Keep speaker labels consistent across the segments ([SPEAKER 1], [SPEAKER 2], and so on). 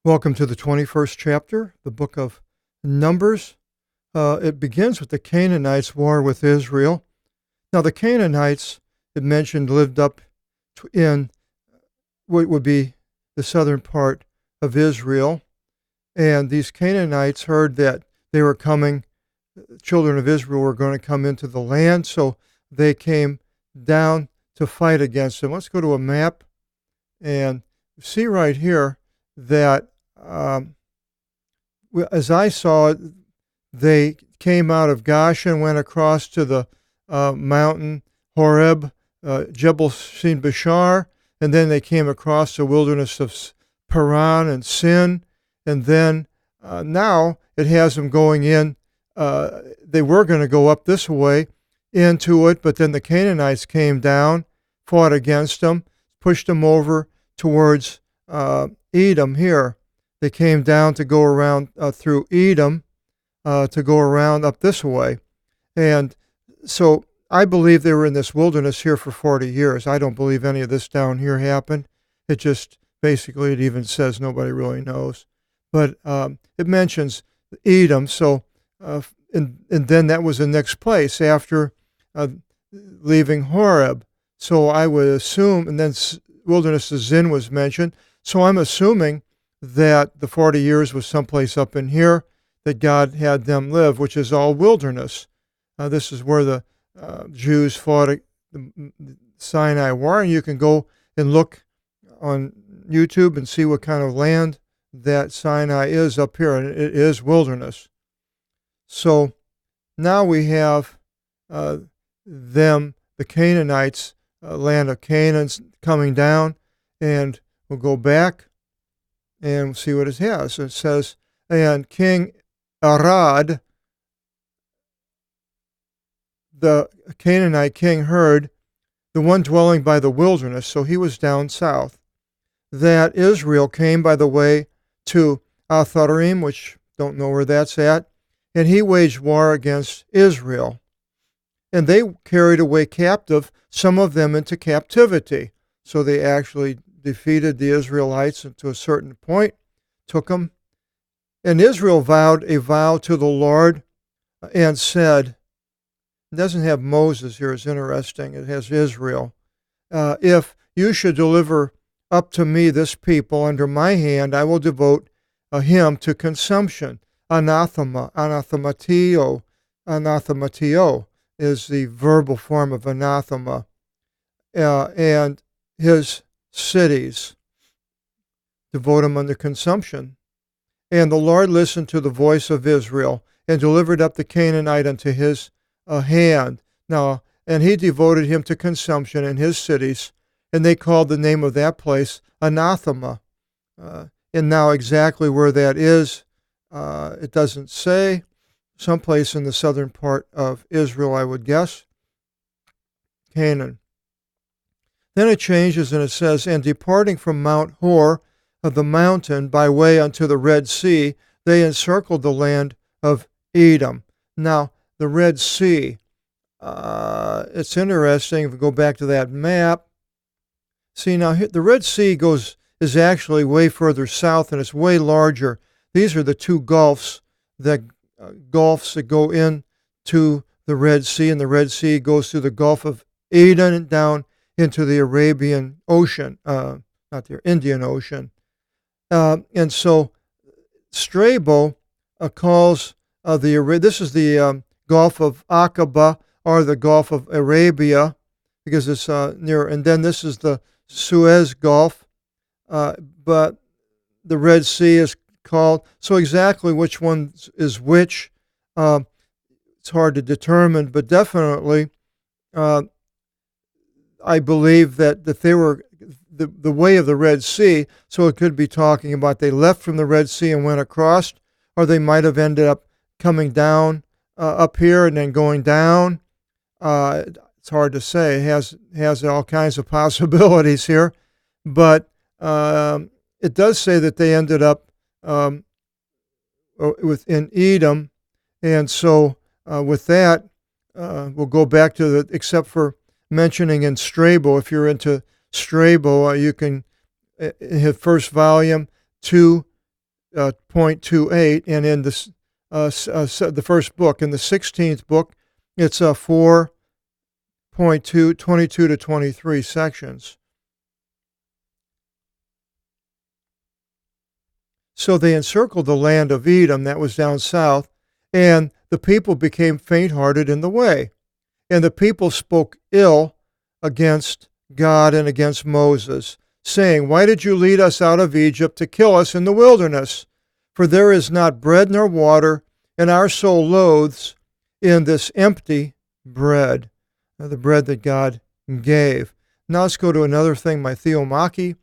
[SPEAKER 1] Welcome to the 21st chapter, the book of Numbers. It begins with the Canaanites' war with Israel. Now, the Canaanites, it mentioned, lived up in what would be the southern part of Israel. And these Canaanites heard that they were coming, children of Israel were going to come into the land, so they came down to fight against them. Let's go to a map and see right here that as I saw it, they came out of Goshen, went across to the mountain Horeb, Jebel Shin Bashar, and then they came across the wilderness of Paran and Sin, and then now it has them going in. They were going to go up this way into it, but then the Canaanites came down, fought against them, pushed them over towards Edom here. They came down to go around through Edom, to go around up this way. And so I believe they were in this wilderness here for 40 years. I don't believe any of this down here happened. It just, basically, it even says nobody really knows. But it mentions Edom, so, and then that was the next place after leaving Horeb. So I would assume, and then wilderness of Zin was mentioned, so I'm assuming that the 40 years was someplace up in here that God had them live, which is all wilderness. This is where the Jews fought the Sinai War, and you can go and look on YouTube and see what kind of land that Sinai is up here, and it is wilderness. So now we have them, the Canaanites, land of Canaan, coming down, and we'll go back and see what it has. It says, and King Arad, the Canaanite king, heard, the one dwelling by the wilderness, so he was down south, that Israel came by the way to Atharim, which don't know where that's at, and he waged war against Israel. And they carried away captive some of them into captivity. So they actually defeated the Israelites to a certain point, took them. And Israel vowed a vow to the Lord and said, it doesn't have Moses here, it's interesting, it has Israel. If you should deliver up to me this people under my hand, I will devote him to consumption. Anathema, anathematio is the verbal form of anathema. And his cities, devote him unto consumption. And the Lord listened to the voice of Israel and delivered up the Canaanite unto his hand. Now, and he devoted him to consumption in his cities, and they called the name of that place Anathema. And now exactly where that is, it doesn't say. Someplace in the southern part of Israel, I would guess. Canaan. Then it changes and it says, and departing from Mount Hor of the mountain by way unto the Red Sea, they encircled the land of Edom. Now, the Red Sea, it's interesting if we go back to that map. See, now the Red Sea is actually way further south and it's way larger. These are the two gulfs that go into the Red Sea, and the Red Sea goes through the Gulf of Aden and down into the Arabian Ocean, not the Indian Ocean. And so Strabo calls this is the Gulf of Aqaba, or the Gulf of Arabia, because it's near, and then this is the Suez Gulf, but the Red Sea is called, so exactly which one is which, it's hard to determine, but definitely I believe that they were the way of the Red Sea, so it could be talking about they left from the Red Sea and went across, or they might have ended up coming down up here and then going down. It's hard to say. It has all kinds of possibilities here, but it does say that they ended up within Edom, and so with that, we'll go back to except for mentioning in Strabo. If you're into Strabo, you can, in his first volume, 2 .28, and in this the first book. In the 16th book, it's 4.2, 22 to 23 sections. So they encircled the land of Edom, that was down south, and the people became faint-hearted in the way. And the people spoke ill against God and against Moses, saying, "Why did you lead us out of Egypt to kill us in the wilderness? For there is not bread nor water, and our soul loathes in this empty bread," the bread that God gave. Now let's go to another thing, my Theomachy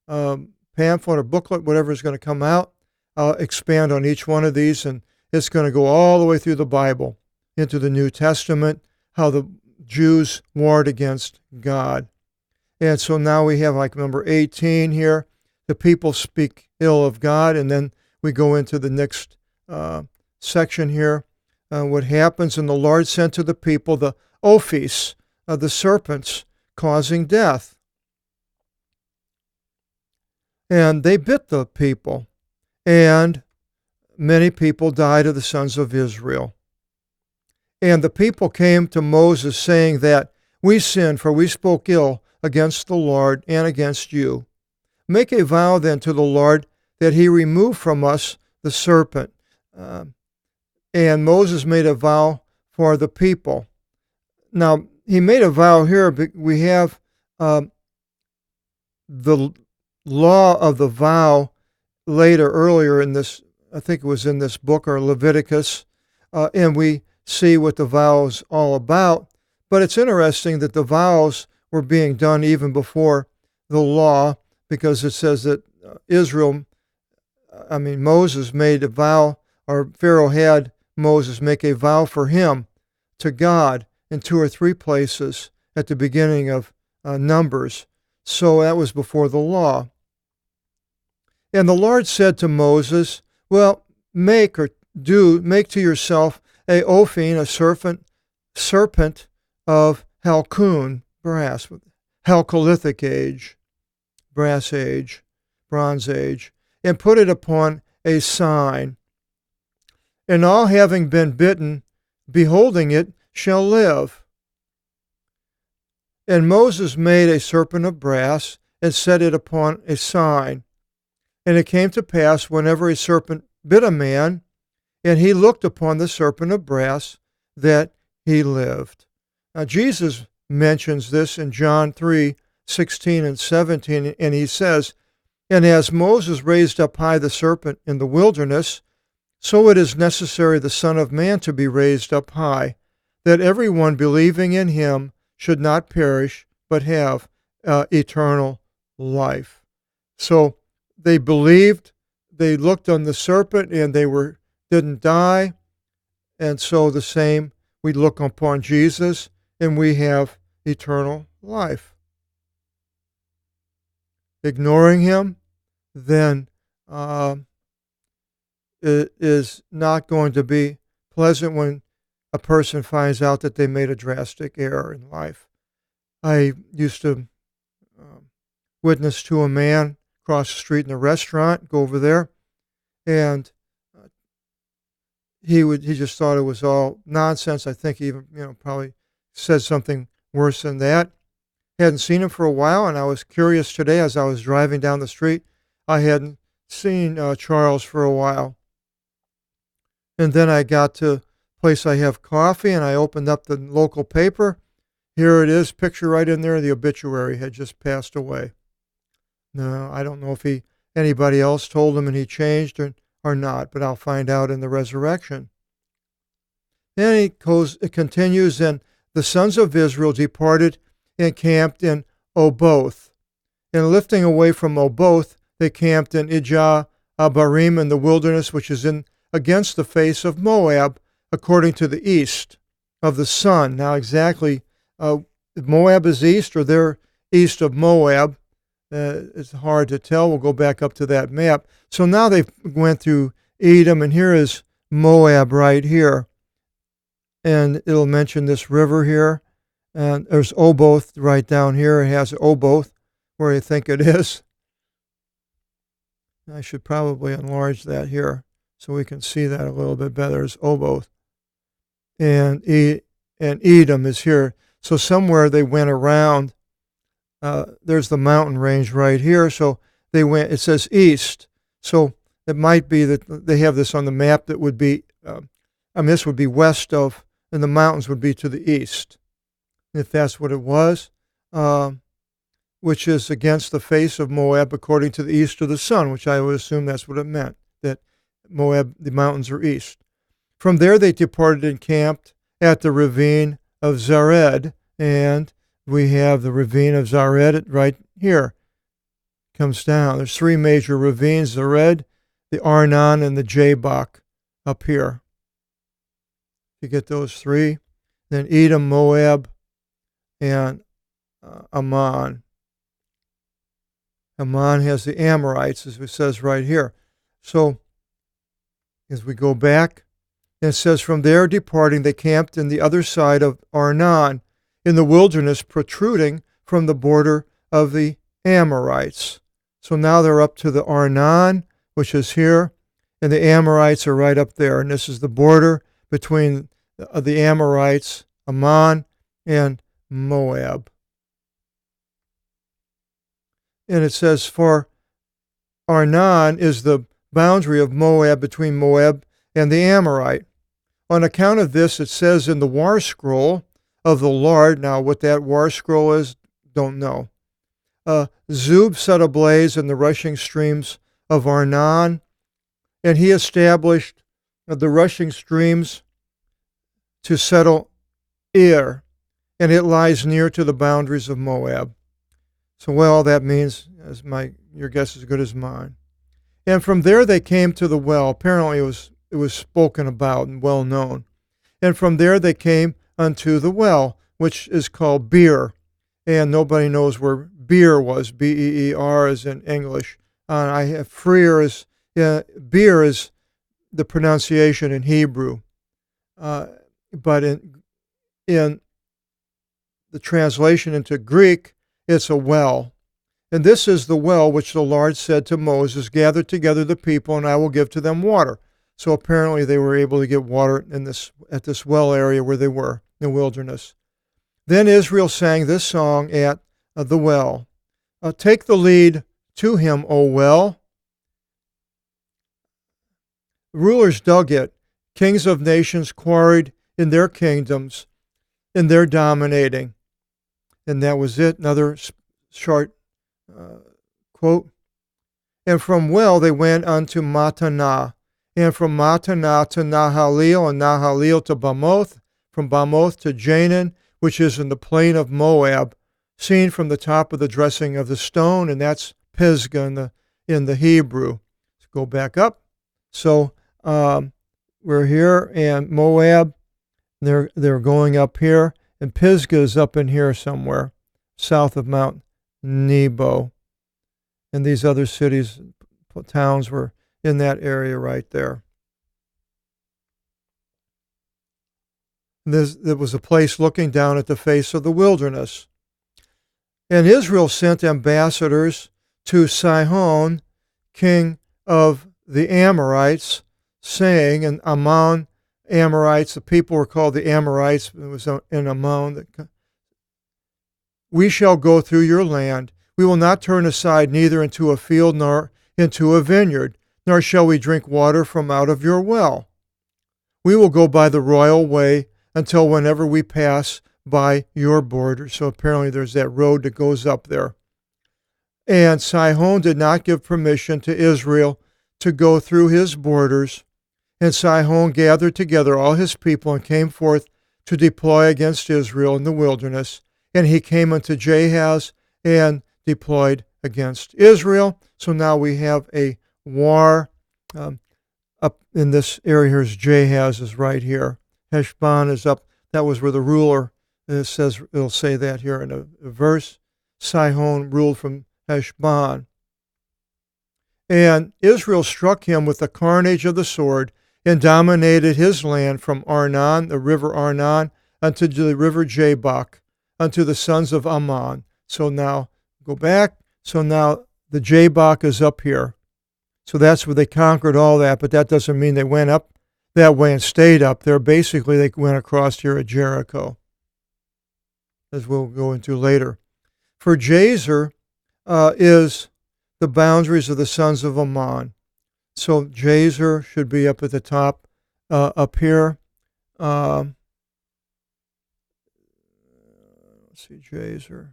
[SPEAKER 1] pamphlet or booklet, whatever is going to come out. I'll expand on each one of these, and it's going to go all the way through the Bible into the New Testament, how the Jews warred against God. And so now we have like number 18 here. The people speak ill of God, and then we go into the next section here. What happens, and the Lord sent to the people the ophis, the serpents, causing death. And they bit the people, and many people died of the sons of Israel. And the people came to Moses, saying that we sinned, for we spoke ill against the Lord and against you. Make a vow then to the Lord that he remove from us the serpent. And Moses made a vow for the people. Now, he made a vow here, but we have the law of the vow earlier in this, I think it was in this book or Leviticus, and we see what the vow is all about. But it's interesting that the vows were being done even before the law, because it says that Moses made a vow, or Pharaoh had Moses make a vow for him to God in 2 or 3 places at the beginning of Numbers. So that was before the law. And the Lord said to Moses, well, make to yourself a ophine, a serpent of halcyon, brass, Chalcolithic age, brass age, bronze age, and put it upon a sign. And all having been bitten, beholding it, shall live. And Moses made a serpent of brass and set it upon a sign. And it came to pass, whenever a serpent bit a man, and he looked upon the serpent of brass, that he lived. Now, Jesus mentions this in John 3:16 and 17, and he says, "And as Moses raised up high the serpent in the wilderness, so it is necessary the Son of Man to be raised up high, that everyone believing in him should not perish, but have eternal life." So they believed, they looked on the serpent, and they didn't die. And so the same, we look upon Jesus, and we have eternal life. Ignoring him, then it is not going to be pleasant when a person finds out that they made a drastic error in life. I used to witness to a man across the street in a restaurant, go over there, and he just thought it was all nonsense. I think he even probably said something worse than that. Hadn't seen him for a while, and I was curious today as I was driving down the street. I hadn't seen Charles for a while. And then I got to a place I have coffee, and I opened up the local paper. Here it is, picture right in there. The obituary had just passed away. No, I don't know if anybody else told him and he changed or not, but I'll find out in the resurrection. Then it continues, and the sons of Israel departed and camped in Oboth. And lifting away from Oboth, they camped in Ijah-Abarim in the wilderness, which is against the face of Moab, according to the east of the sun. Now exactly, Moab is east, or they're east of Moab. It's hard to tell. We'll go back up to that map. So now they went through Edom, and here is Moab right here. And it'll mention this river here. And there's Oboth right down here. It has Oboth where I think it is. I should probably enlarge that here so we can see that a little bit better. It's Oboth. And Edom is here. So somewhere they went around. There's the mountain range right here. So they went, it says east. So it might be that they have this on the map that would be, this would be west of, and the mountains would be to the east, if that's what it was, which is against the face of Moab according to the east of the sun, which I would assume that's what it meant, that Moab, the mountains are east. From there they departed and camped at the ravine of Zared, and we have the ravine of Zared right here. Comes down. There's three major ravines, Zared, the Arnon, and the Jabbok up here. You get those three. Then Edom, Moab, and Ammon. Ammon has the Amorites, as it says right here. So, as we go back, it says, from there departing, they camped in the other side of Arnon, in the wilderness protruding from the border of the Amorites. So now they're up to the Arnon, which is here, and the Amorites are right up there. And this is the border between the Amorites, Ammon, and Moab. And it says, for Arnon is the boundary of Moab between Moab and the Amorite. On account of this, it says in the war scroll of the Lord, now what that war scroll is, don't know. Zub set ablaze in the rushing streams of Arnon, and he established the rushing streams to settle Ir, and it lies near to the boundaries of Moab. So what all that means, your guess is as good as mine. And from there they came to the well. Apparently it was spoken about and well known. And from there they came unto the well, which is called Beer. And nobody knows where Beer was. Beer is in English. I have Freer is, Beer is the pronunciation in Hebrew. But in the translation into Greek, it's a well. And this is the well which the Lord said to Moses, gather together the people, and I will give to them water. So apparently they were able to get water at this well area where they were, in the wilderness. Then Israel sang this song at the well. Take the lead to him, O well. Rulers dug it. Kings of nations quarried in their kingdoms, in their dominating. And that was it. Another short quote. And from well they went unto Mattanah, and from Mattanah to Nahalil, and Nahalil to Bamoth, from Bamoth to Janaan, which is in the plain of Moab, seen from the top of the dressing of the stone, and that's Pisgah in the Hebrew. Let's go back up. So we're here, and Moab, they're going up here, and Pisgah is up in here somewhere, south of Mount Nebo. And these other cities, towns were in that area right there. There was a place looking down at the face of the wilderness. And Israel sent ambassadors to Sihon, king of the Amorites, saying, and Ammon, Amorites, the people were called the Amorites, it was in Ammon, we shall go through your land. We will not turn aside neither into a field nor into a vineyard, nor shall we drink water from out of your well. We will go by the royal way until whenever we pass by your border. So apparently there's that road that goes up there. And Sihon did not give permission to Israel to go through his borders. And Sihon gathered together all his people and came forth to deploy against Israel in the wilderness. And he came unto Jahaz and deployed against Israel. So now we have a war up in this area. Here's Jahaz is right here. Heshbon is up. That was where the ruler, it'll say that here in a verse. Sihon ruled from Heshbon. And Israel struck him with the carnage of the sword and dominated his land from Arnon, the river Arnon, unto the river Jabbok, unto the sons of Ammon. So now, go back. So now the Jabbok is up here. So that's where they conquered all that, but that doesn't mean they went up that way and stayed up there. Basically, they went across here at Jericho, as we'll go into later. For Jazer is the boundaries of the sons of Ammon. So Jazer should be up at the top, up here. Let's see, Jazer.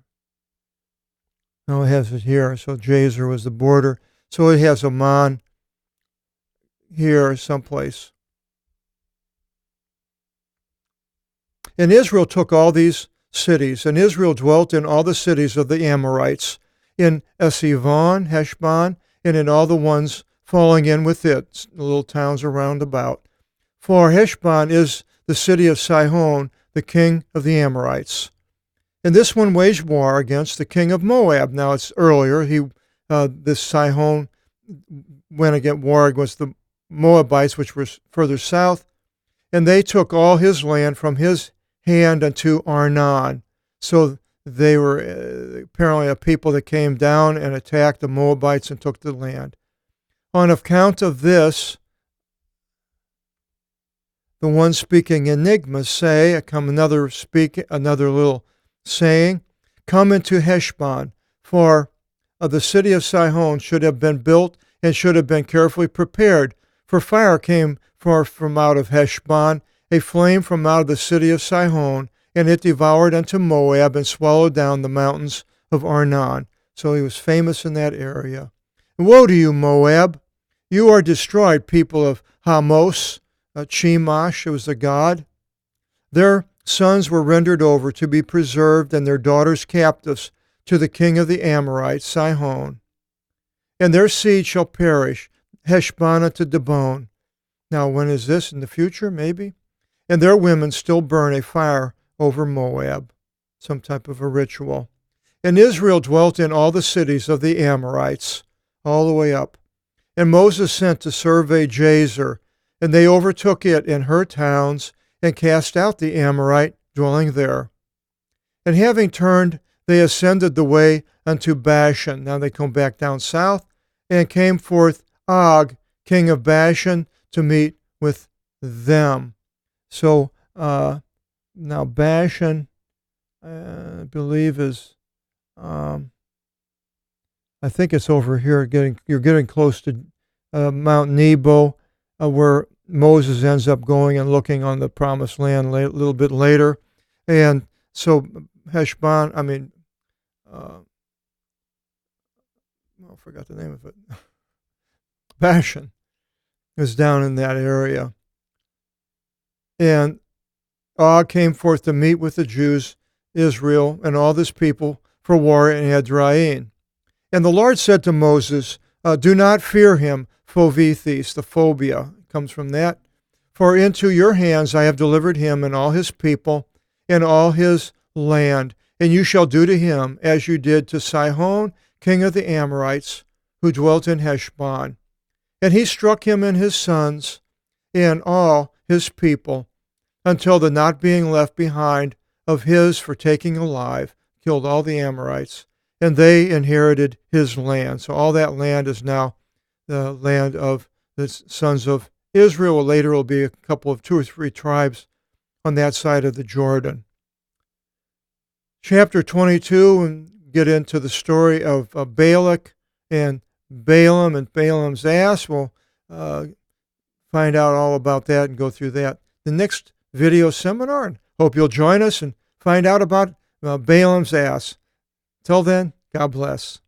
[SPEAKER 1] No, it has it here. So Jazer was the border. So it has Ammon here someplace. And Israel took all these cities, and Israel dwelt in all the cities of the Amorites, in Esivon, Heshbon, and in all the ones falling in with it, the little towns around about. For Heshbon is the city of Sihon, the king of the Amorites. And this one waged war against the king of Moab. Now it's earlier. This Sihon went against war against the Moabites, which were further south, and they took all his land from his hand unto Arnon. So they were apparently a people that came down and attacked the Moabites and took the land. On account of this, the ones speaking enigmas say, another little saying, come into Heshbon, for the city of Sihon should have been built and should have been carefully prepared. For fire came forth from out of Heshbon, a flame from out of the city of Sihon, and it devoured unto Moab and swallowed down the mountains of Arnon. So he was famous in that area. Woe to you, Moab! You are destroyed, people of Hamos. Chemosh, it was the god. Their sons were rendered over to be preserved, and their daughters captives to the king of the Amorites, Sihon. And their seed shall perish, Heshbon unto Dibon. Now, when is this? In the future, maybe? And their women still burn a fire over Moab, some type of a ritual. And Israel dwelt in all the cities of the Amorites, all the way up. And Moses sent to survey Jazer, and they overtook it and her towns, and cast out the Amorite dwelling there. And having turned, they ascended the way unto Bashan. Now they come back down south, and came forth Og, king of Bashan, to meet with them. So now Bashan, I believe, is I think it's over here. You're getting close to Mount Nebo, where Moses ends up going and looking on the promised land a little bit later. And so Heshbon, I forgot the name of it. Bashan is down in that area. And Og came forth to meet with the Jews, Israel, and all this people for war in Edraim. And the Lord said to Moses, do not fear him, Phobethes, the phobia comes from that. For into your hands I have delivered him and all his people and all his land, and you shall do to him as you did to Sihon, king of the Amorites, who dwelt in Heshbon. And he struck him and his sons and all his people, until the not being left behind of his for taking alive killed all the Amorites, and they inherited his land. So all that land is now the land of the sons of Israel. Later will be a couple of 2 or 3 tribes on that side of the Jordan. Chapter 22, and get into the story of Balak and Balaam and Balaam's ass. We'll find out all about that and go through that the next video seminar, and hope you'll join us and find out about Balaam's ass. Till then, God bless.